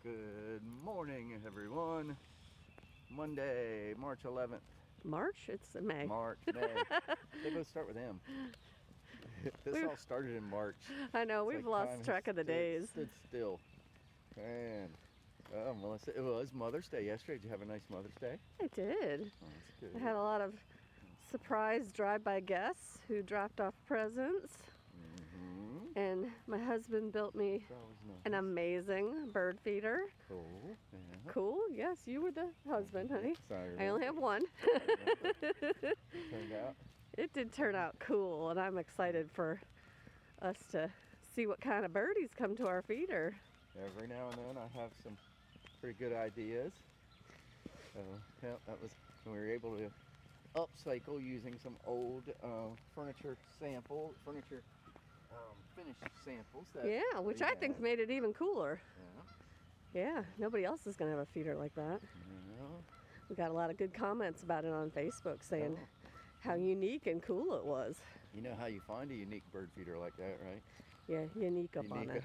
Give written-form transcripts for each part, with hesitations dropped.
Good morning, everyone. Monday, March 11th. March? It's May. March, May. They both start with M. This all started in March. I know, It's we've like lost track of the days. Stood still. And, Melissa, it was Mother's Day yesterday. Did you have a nice Mother's Day? I did. Oh, that's good. I had a lot of surprise drive-by guests who dropped off presents. Mm-hmm. And my husband built me That was nice. an amazing bird feeder. Cool. Yeah. Cool. Yes, you were the husband, honey. Sorry. I only have one. Turned out. It did turn out cool, and I'm excited for us to see what kind of birdies come to our feeder. Every now and then I have some pretty good ideas. So, yeah, that was when we were able to upcycle using some old furniture finished samples. Yeah, which I think made it even cooler. Yeah. Yeah, nobody else is going to have a feeder like that. Yeah. We got a lot of good comments about it on Facebook saying how unique and cool it was. You know how you find a unique bird feeder like that, right? Yeah, unique up on it.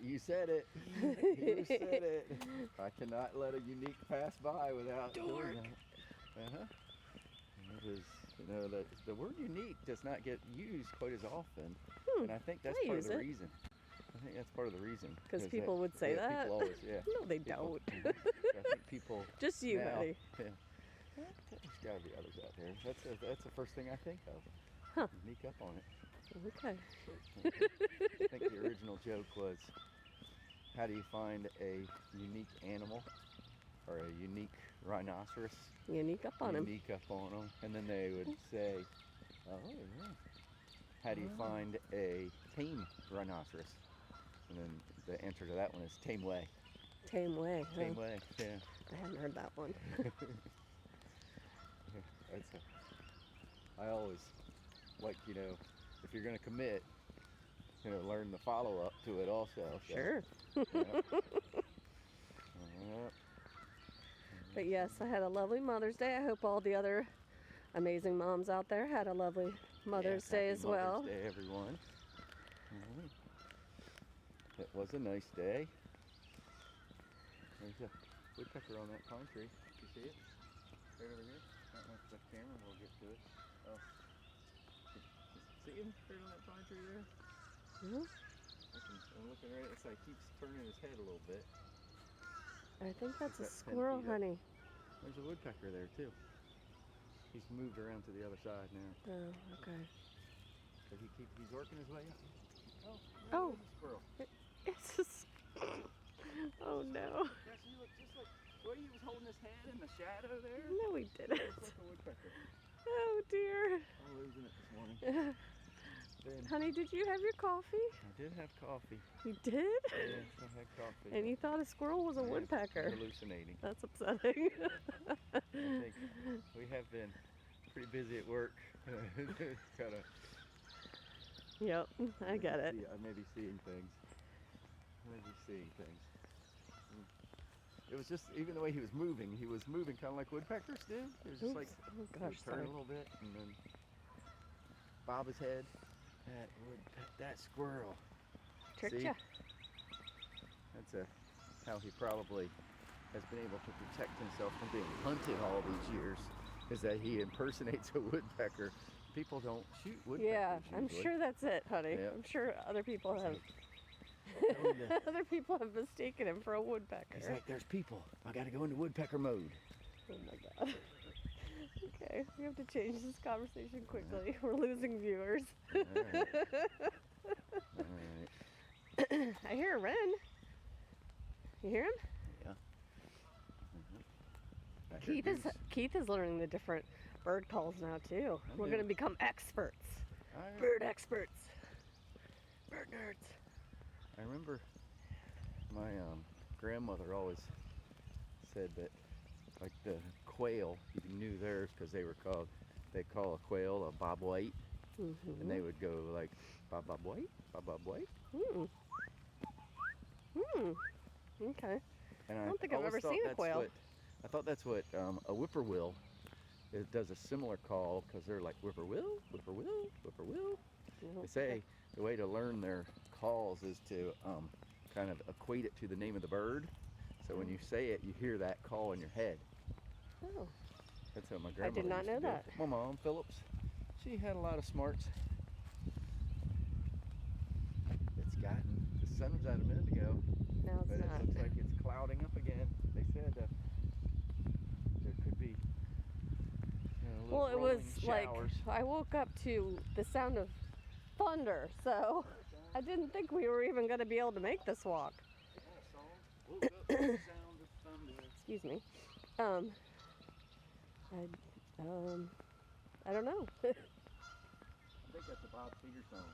You said it. You said it. I cannot let a unique pass by without doing that. Uh-huh. It is, the word unique does not get used quite as often. And I think that's part of the reason. I think that's part of the reason. Because people would say that? People always, yeah. No, they don't. I think people... Just you, now, buddy. Yeah. There's got to be others out there. That's the first thing I think of. Huh. Sneak up on it. Okay. I think the original joke was, how do you find a unique animal or a unique rhinoceros? Unique up on him. Unique up on them. And then they would say, oh, yeah. How do you find a tame rhinoceros? And then the answer to that one is tame way. Tame way. Huh? Tame way, yeah. I haven't heard that one. I always like, if you're going to commit, learn the follow-up to it also. So, Sure. Yeah. But yes, I had a lovely Mother's Day. I hope all the other amazing moms out there had a lovely Mother's Day as well. Mother's Day, everyone. It was a nice day. There's a woodpecker on that pine tree. You see it? Right over here. I don't know if the camera will get to it. Oh. See him right on that pine tree there? Mm-hmm. I'm looking right at it. It's like he keeps turning his head a little bit. I think that's a squirrel, honey. There's a woodpecker there too. He's moved around to the other side now. Oh, okay. So he's working his way up. Oh. It's a squirrel. It's a squirrel. Oh no. Yes, he looked just like, he was holding his head in the shadow there. No, he didn't. It's like a woodpecker. Oh dear. I'm losing it this morning. Honey, did you have your coffee? I did have coffee. You did? Yes, I had coffee. And you thought a squirrel was a woodpecker. Hallucinating. That's upsetting. I think we have been pretty busy at work. Kinda. Yep, I get it. I may be seeing things. It was just, even the way he was moving kind of like woodpeckers do. It was just like, oh gosh, turn a little bit and then bob his head. That squirrel. Tricked ya. That's how he probably has been able to protect himself from being hunted all these years, is that he impersonates a woodpecker. People don't shoot woodpeckers. Yeah, usually. I'm sure that's it, honey. Yep. I'm sure other people have other people have mistaken him for a woodpecker. He's like, there's people. I gotta go into woodpecker mode. Oh my god. Okay, we have to change this conversation quickly. We're losing viewers. All right. I hear a wren. You hear him? Yeah. Keith is learning the different bird calls now too. Okay. We're going to become experts. Right. Bird experts. Bird nerds. I remember my grandmother always said that, like, the quail, you knew theirs because they call a quail a bob white. Mm-hmm. And they would go like, bob white, bob white. Okay. And I don't think I've ever seen a quail. I thought that's what a whippoorwill, it does a similar call, because they're like whippoorwill, whippoorwill, whippoorwill. They say the way to learn their calls is to kind of equate it to the name of the bird. So when you say it, you hear that call in your head. Oh, That's how my I grandmother did not used to know do it. that. My mom, Phillips, she had a lot of smarts. It's gotten, the sun was out a minute ago, now it's but not. it looks like it's clouding up again. They said there could be, Well, it was rolling showers. like I woke up to the sound of thunder, so I didn't think we were even going to be able to make this walk. Woke up to the sound of thunder. Excuse me. I don't know. I think that's a Bob Seger song.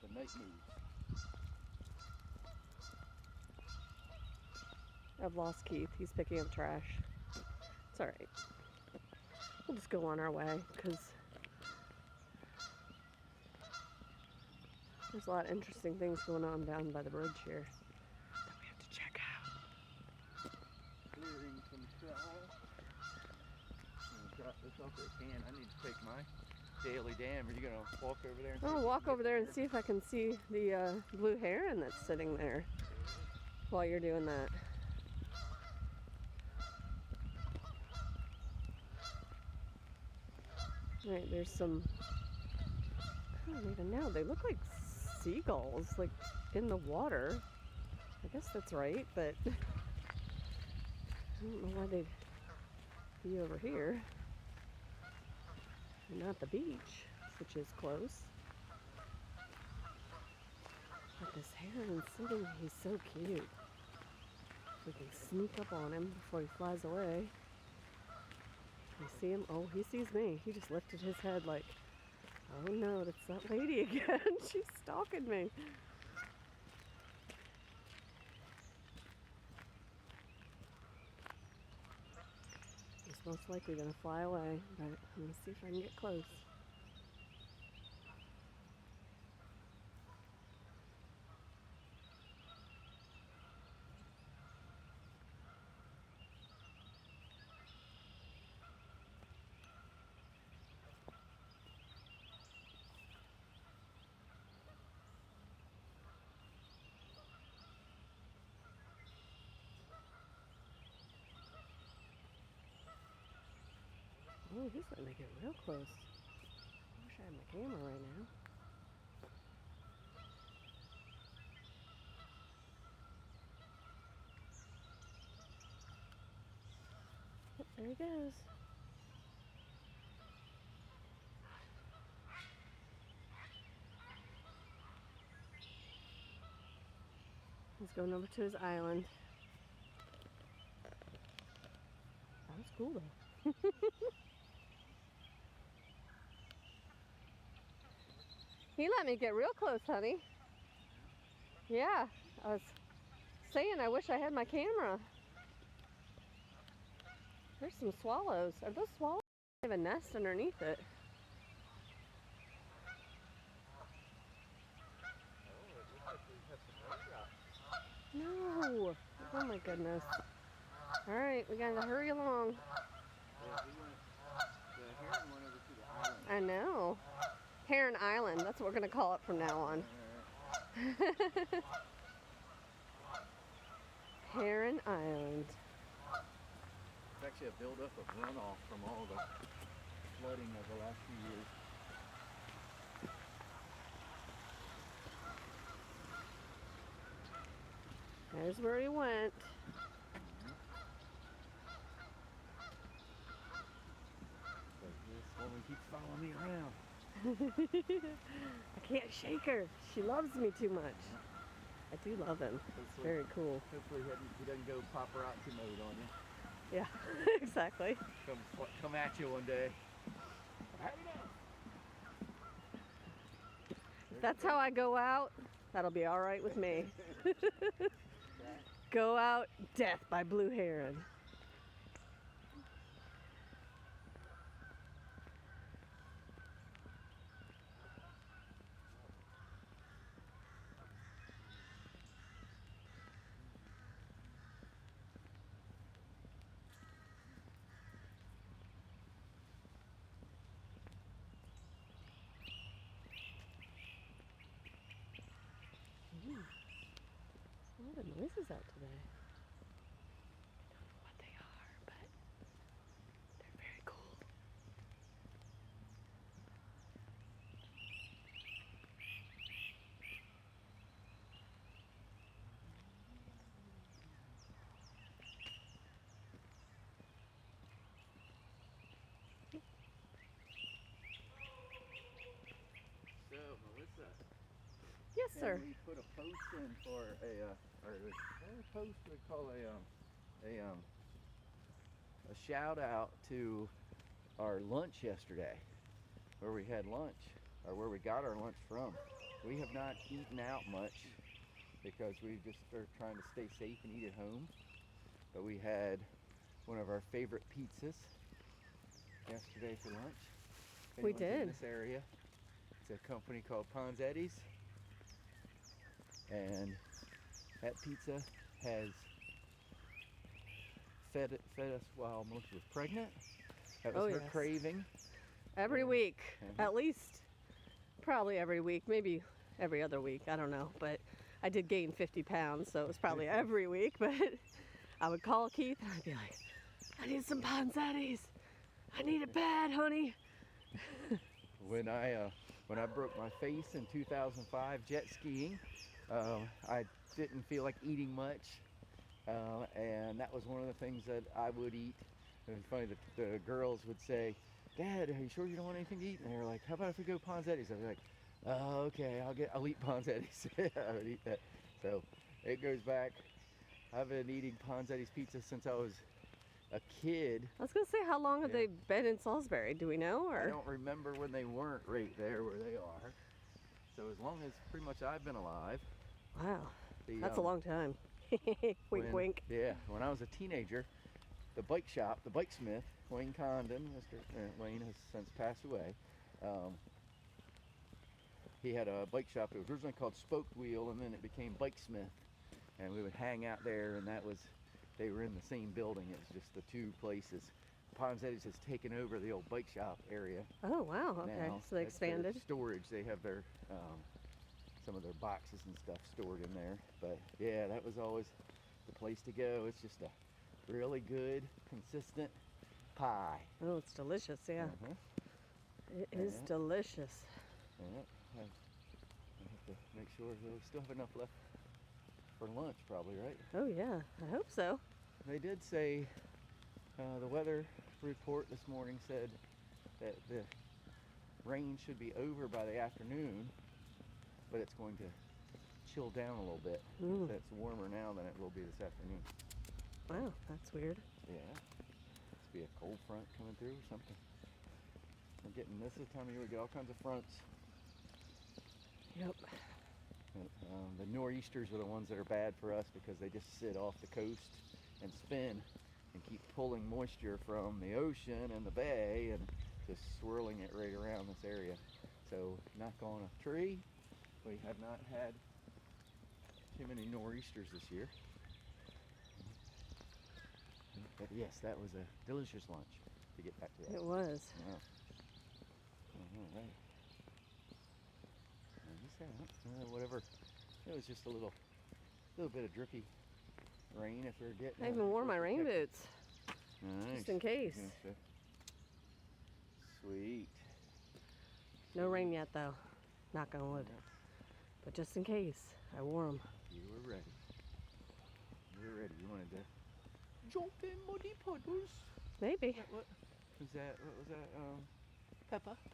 The Night Moves. I've lost Keith. He's picking up trash. It's all right. We'll just go on our way because there's a lot of interesting things going on down by the bridge here that we have to check out. Clearing control. I'm gonna drop this off at can. I need to take my daily dam. Are you gonna walk over there? And see if I'll you walk can over get there and see if I can see the blue heron that's sitting there while you're doing that. All right, there's some, I don't even know, they look like seagulls, like in the water. I guess that's right, but I don't know why they'd be over here and not the beach, which is close. But this heron sitting, he's so cute. We can sneak up on him before he flies away. You see him? Oh, he sees me. He just lifted his head like, oh no, that's that lady again. She's stalking me. He's most likely gonna fly away, but let me see if I can get close. Oh, he's letting me get real close. I wish I had my camera right now. Yep, there he goes. He's going over to his island. That was cool though. He let me get real close, honey. Yeah, I was saying I wish I had my camera. There's some swallows. Are those swallows? They have a nest underneath it. No. Oh my goodness. All right, we gotta hurry along. The heron went over to the island. I know. Heron Island. That's what we're gonna call it from now on. Heron Island. It's actually a buildup of runoff from all the flooding of the last few years. There's where he went. But this woman keeps following me around. I can't shake her. She loves me too much. I do love him. It's very cool. Hopefully he doesn't go paparazzi mode on you. Yeah, exactly. Come at you one day. If that's how I go out, that'll be all right with me. Go out, death by blue heron. A lot of noises out today. And or? we put a post in for a post we call a shout out to our lunch yesterday, where we had lunch, or where we got our lunch from. We have not eaten out much because we just are trying to stay safe and eat at home. But we had one of our favorite pizzas yesterday for lunch. If We anyone's did. in this area, it's a company called Ponzetti's, and that pizza has fed us while Melissa was pregnant. That was Oh, her yes. craving. Every Yeah. week, Mhm. at least, probably every week, maybe every other week, I don't know. But I did gain 50 pounds, so it was probably every week. But I would call Keith and I'd be like, I need some Ponzetti's. I need it bad, honey. When I broke my face in 2005 jet skiing, I didn't feel like eating much, and that was one of the things that I would eat. It was funny that the girls would say, "Dad, are you sure you don't want anything to eat?" And they were like, "How about if we go Ponzetti's?" I'd be like, "Oh, okay, I'll eat Ponzetti's." I would eat that. So it goes back. I've been eating Ponzetti's pizza since I was a kid. I was gonna say, how long have Yeah. they been in Salisbury? Do we know? I Or don't remember when they weren't right there where they are. So as long as pretty much I've been alive. wow, The, that's a long time. Wink, when- wink. Yeah, when I was a teenager, the bike shop, the bike smith, Wayne Condon, Mr. Wayne has since passed away. He had a bike shop. It was originally called Spoked Wheel, and then it became Bike Smith. And we would hang out there, and they were in the same building. It was just the two places. Ponzetti's has taken over the old bike shop area. Oh wow. Okay, Now. so they That's their expanded. storage. They have their some of their boxes and stuff stored in there. But yeah, that was always the place to go. It's just a really good, consistent pie. Oh, it's delicious. Yeah, Uh-huh. it is Yeah. delicious. Yeah. I have to make sure we still have enough left for lunch, probably, right? Oh yeah, I hope so. They did say the weather report this morning said that the rain should be over by the afternoon, but it's going to chill down a little bit. Mm. So it's warmer now than it will be this afternoon. Wow, that's weird. Yeah. Must be a cold front coming through or something. We're getting this time of year. We get all kinds of fronts. Yep. The nor'easters are the ones that are bad for us because they just sit off the coast and spin and keep pulling moisture from the ocean and the bay and just swirling it right around this area. So knock on a tree. We have not had too many nor'easters this year. But yes, that was a delicious lunch, to get back to that. It was. Yeah. All right. Whatever. It was just a little bit of drippy rain if we were getting. I even wore my rain boots Nice. just in case. Yes, sir. Sweet. No rain yet though. Knock on wood. But just in case, I wore them. You were ready. You were ready. You wanted to jump in muddy puddles. Maybe. What was that? What was that?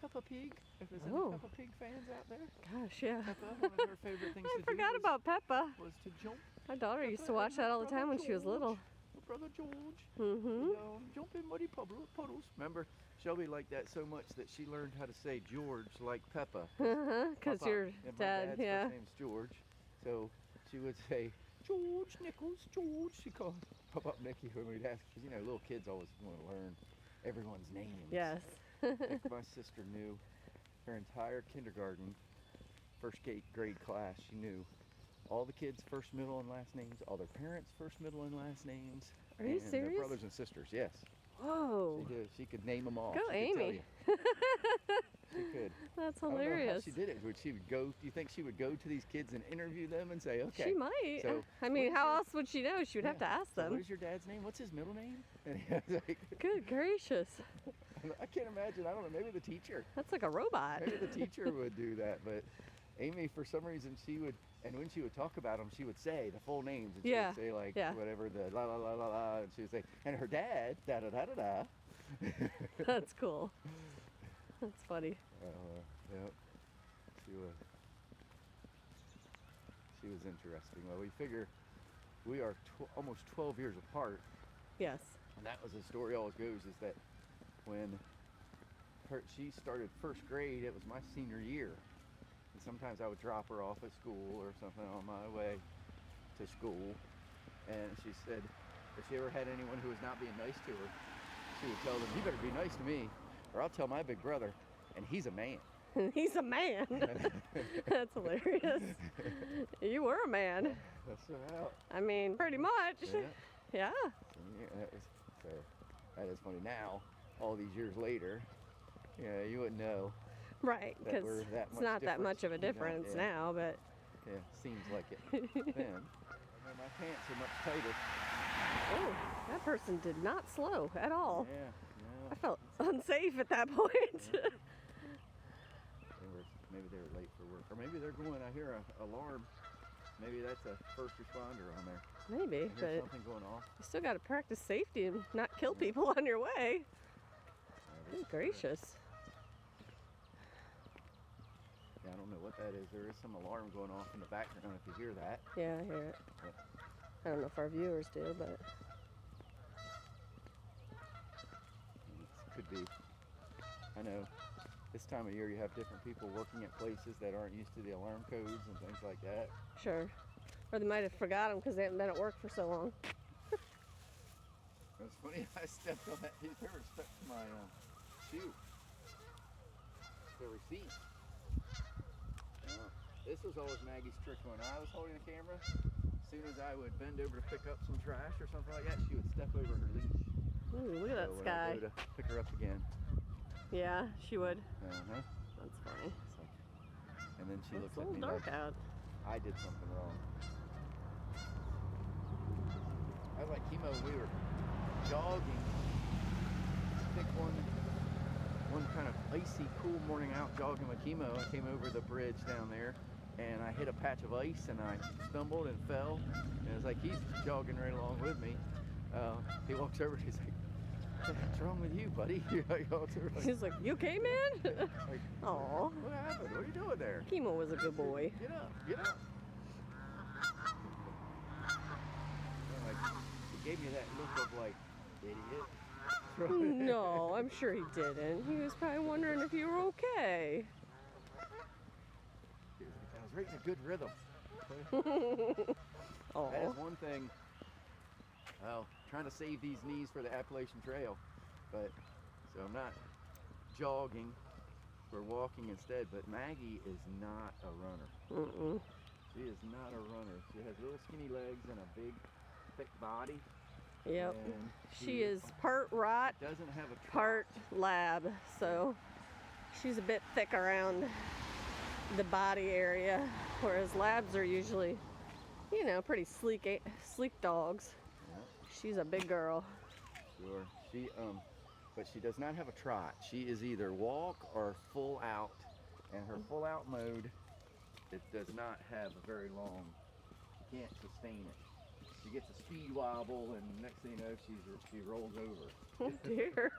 Peppa Pig. If there's Oh. any Peppa Pig fans out there, Gosh, yeah. Peppa, one of her favorite things I to forgot do about Peppa. was to jump. My daughter used to Peppa watch and that her all the time brother when she was little. Her brother George. Mm-hmm. Jump in muddy puddles. Remember, Shelby liked that so much that she learned how to say George like Peppa. Because Papa, your and my dad, dad's yeah. first name's George, so she would say George Nichols, George. She called Papa Mickey when we'd ask, because little kids always want to learn everyone's names. Yes. I think my sister knew her entire kindergarten, first grade class. She knew all the kids' first, middle, and last names, all their parents' first, middle, and last names. Are you and serious? Their brothers and sisters, yes. Whoa. She did. She could name them all. Go, She could tell Amy. you. She could. That's I don't know how hilarious. she did it. Do you think she would go to these kids and interview them and say, okay, She might. so I mean, what is how your- else would she know? She would have to ask so them. what is your dad's name? What's his middle name? And he was like, Good gracious. I can't imagine. I don't know. Maybe the teacher. That's like a robot. Maybe the teacher would do that. But Amy, for some reason, she would. And when she would talk about them, she would say the full names. And she Yeah, would say like yeah. whatever the la la la la la. And she would say, and her dad, da da da da da. That's cool. That's funny. Yep. She would. she was interesting. Well, we figure we are almost 12 years apart, Yes. and that was the story always goes, is that when she started first grade, it was my senior year. And sometimes I would drop her off at school or something on my way to school. And she said if she ever had anyone who was not being nice to her, she would tell them, you better be nice to me, or I'll tell my big brother, and he's a man. He's a man. That's hilarious. You were a man. That's right. I mean, pretty much. Yeah. Yeah. So that is funny. Now, all these years later, you wouldn't know. Right, That because we're that it's much not that different. much of a difference Yeah. now, but Yeah, seems like it then. And my pants are much tighter. oh, that person did not slow at all. Yeah, I felt unsafe at that point. Maybe they were late for work, or maybe they're going. I hear an alarm. Maybe that's a first responder on there. Maybe, I hear but something going off. you still got to practice safety and not kill people on your way. Good gracious. Yeah, I don't know what that is. There is some alarm going off in the background if you hear that. Yeah, I hear it. I don't know if our viewers do, but It could be. I know. This time of year you have different people working at places that aren't used to the alarm codes and things like that. sure. Or they might have forgot them because they haven't been at work for so long. It's funny, I stepped on that paper and stuck to my shoe. The receipt. This was always Maggie's trick when I was holding the camera. As soon as I would bend over to pick up some trash or something like that, she would step over her leash. Ooh, look at that So when sky. I go to pick her up again. Yeah, she would. Uh-huh. That's funny. It's like, and then she It's looks a at little me dark like out. I did something wrong. I was like chemo, we were jogging. I think one kind of icy, cool morning out jogging with chemo. I came over the bridge down there and I hit a patch of ice and I stumbled and fell. And it was like he's jogging right along with me. He walks over and he's like, what's wrong with you, buddy? He walks over like, He's like, you okay, man? like, Aw. what happened? What are you doing there? Chemo was a good boy. Get up, get up. And like, he gave me that look of like, idiot. No, I'm sure he didn't. He was probably wondering if you were okay. I was right in a good rhythm. Oh, That is one thing. Well, trying to save these knees for the Appalachian Trail, but so I'm not jogging. We're walking instead. But Maggie is not a runner. She is not a runner. She has little skinny legs and a big, thick body. Yep. And She is part rot, doesn't have a trot. part lab, so she's a bit thick around the body area, whereas labs are usually, you know, pretty sleek dogs. Yeah. She's a big girl. Sure. She but she does not have a trot. She is either walk or full out, and her full out mode, it does not have a very long. She can't sustain it. She gets a speed wobble, and next thing you know, she rolls over. Oh dear.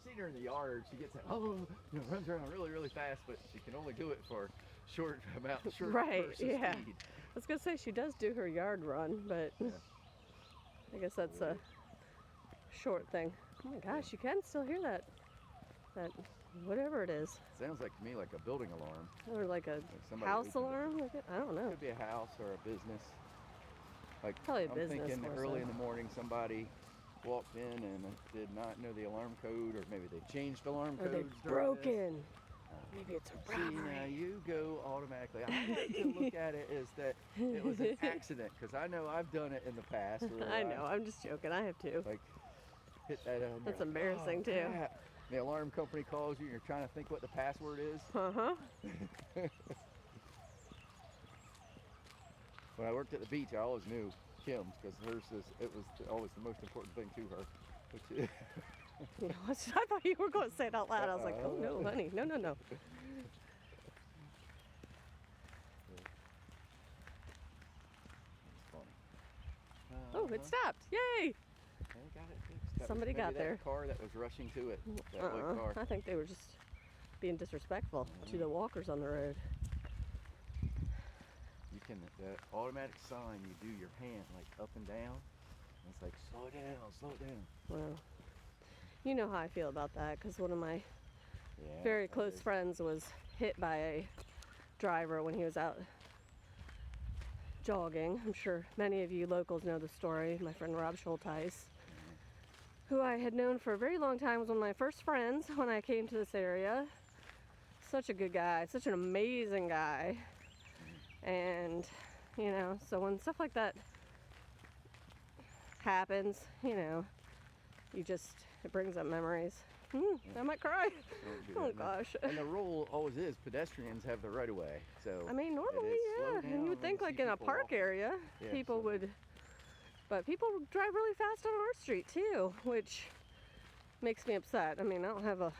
Seen her in the yard. She gets runs around really, really fast, but she can only do it for short Right, bursts of yeah. speed. I was gonna say she does do her yard run, but Yeah. I guess that's a short thing. Oh my gosh, you can still hear that whatever it is, Sounds like to me like a building alarm. or like a somebody house opened it. alarm. I don't know. Could be a house or a business. Like Probably a I'm business thinking more early so. in the morning somebody walked in and did not know the alarm code, or maybe they changed alarm Are codes. they during this. broken? Maybe it's a See, now robbery. you go automatically. I like to look at it as that it was an accident, because I know I've done it in the past. Where I know. I'm just joking. I have to. Like hit that. That's embarrassing too. Crap. The alarm company calls you and you're trying to think what the password is. Uh-huh. When I worked at the beach, I always knew Kim's, because hers is, it was always the most important thing to her. Which is, You know, I thought you were going to say it out loud. I was like, oh no, honey, no, no, no. it's funny. Oh, it stopped! Yay! They got it fixed. That Somebody was maybe got there. that car that was rushing to it. That white car. I think they were just being disrespectful to the walkers on the road. You and the automatic sign, you do your hand like up and down. And it's like, slow it down, slow it down. Well, you know how I feel about that, because one of my Yeah, very that close is- friends was hit by a driver when he was out jogging. I'm sure many of you locals know the story. My friend Rob Schulteis, who I had known for a very long time, was one of my first friends when I came to this area. Such a good guy, such an amazing guy. And, you know, so when stuff like that happens, you know, it brings up memories. I might cry. Don't do Oh that, no. gosh. And the rule always is pedestrians have the right of way. So I mean, normally, is slow yeah. down And you would when think you like see in a people park walking. area, Yeah, people slow would, but people drive really fast on our street too, which makes me upset. I mean, I don't have a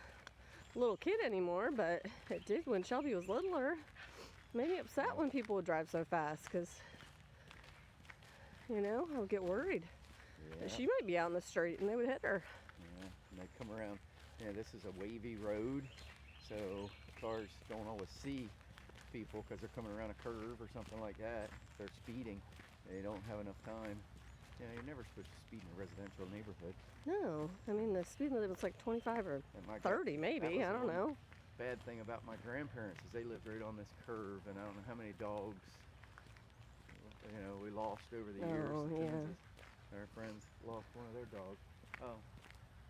little kid anymore, but it did when Shelby was littler. Made me upset when people would drive so fast, because, you know, I would get worried that Yeah. she might be out in the street and they would hit her. Yeah, and they come around. Yeah, this is a wavy road, so cars don't always see people because they're coming around a curve or something like that. They're speeding. They don't have enough time. Yeah, you're never supposed to speed in a residential neighborhood. No, I mean, the speed limit was like 25 or And my 30 maybe, was I don't the know. bad thing about my grandparents is they lived right on this curve, and I don't know how many dogs, you know, we lost over the years. Oh, The yeah. Joneses, our friends lost one of their dogs. Oh,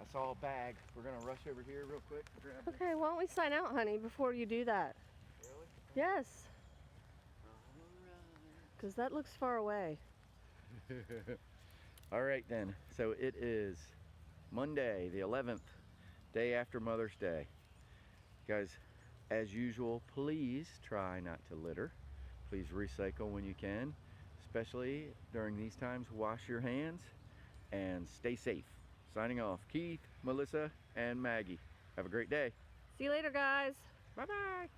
I saw a bag. We're gonna rush over here real quick and grab it. Okay, why don't we sign out, honey, before you do that? Really? Yes, because that looks far away. All right then. So it is Monday, the 11th, day after Mother's Day. Guys, as usual, please try not to litter. Please recycle when you can, especially during these times. Wash your hands and stay safe. Signing off, Keith, Melissa, and Maggie. Have a great day. See you later, guys. Bye-bye.